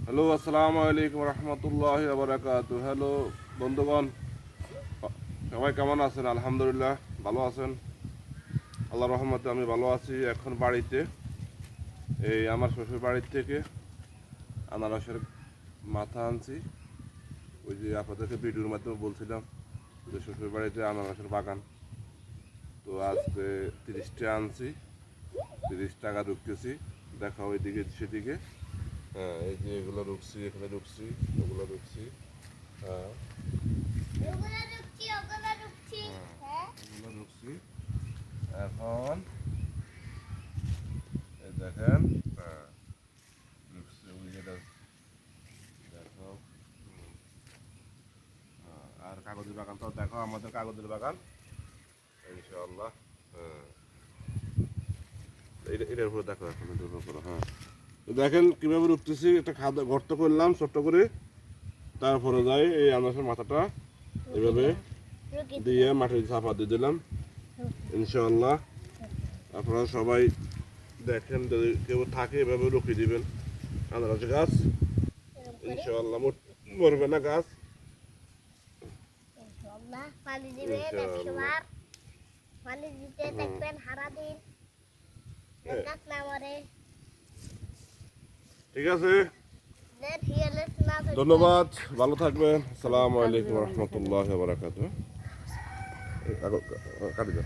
Hello, আসসালামু আলাইকুম রহমতুল্লাহি ওয়া বারাকাতুহু। হ্যালো বন্ধুগণ, সবাই কেমন আছেন? আলহামদুলিল্লাহ ভালো আছেন, আল্লাহর রহমতে আমি ভালো আছি। এখন বাড়িতে, এই আমার শ্বশুর বাড়ির থেকে আনারসের মাথা আনছি। ওই যে আপনাদেরকে ভিডিওর মাধ্যমে বলছিলাম যে শ্বশুর বাড়িতে আনারসের বাগান, তো আজকে 30টা আনছি, 30 টাকা রুখতেছি। দেখা ওইদিকে সেদিকে। হ্যাঁ, এই যে এগুলো রুখছি, এখানে রুখছি, ওগুলো রুখছি। হ্যাঁ, এগুলো রুখছি। এখন এই দেখেন, হ্যাঁ রুখছি, ওই যেটা দেখো। আর কাগজের বাগান তো দেখো, আমাদের কাগজের বাগান ইনশাআল্লাহ। হ্যাঁ, এটার উপরে দেখো, এখন এটার উপরে। হ্যাঁ, তো দেখেন কীভাবে রুখতেছি। একটা গর্ত করলাম ছোট্ট করে, তারপরে যাই এই আনারসের মাথাটা এভাবে দিয়ে মাটির চাপা দিয়ে দিলাম ইনশাআল্লাহ। আপনারা সবাই দেখেন, যদি কেউ থাকে এভাবে রুখিয়ে দিবেন আনারস গাছ ইনশাআল্লাহ, মরবে না গাছ ইনশাআল্লাহ। ঠিক আছে, ধন্যবাদ, ভালো থাকবেন। আসসালামু আলাইকুম রহমতুল্লাহ বারাকাতুহু। কাটি দাও।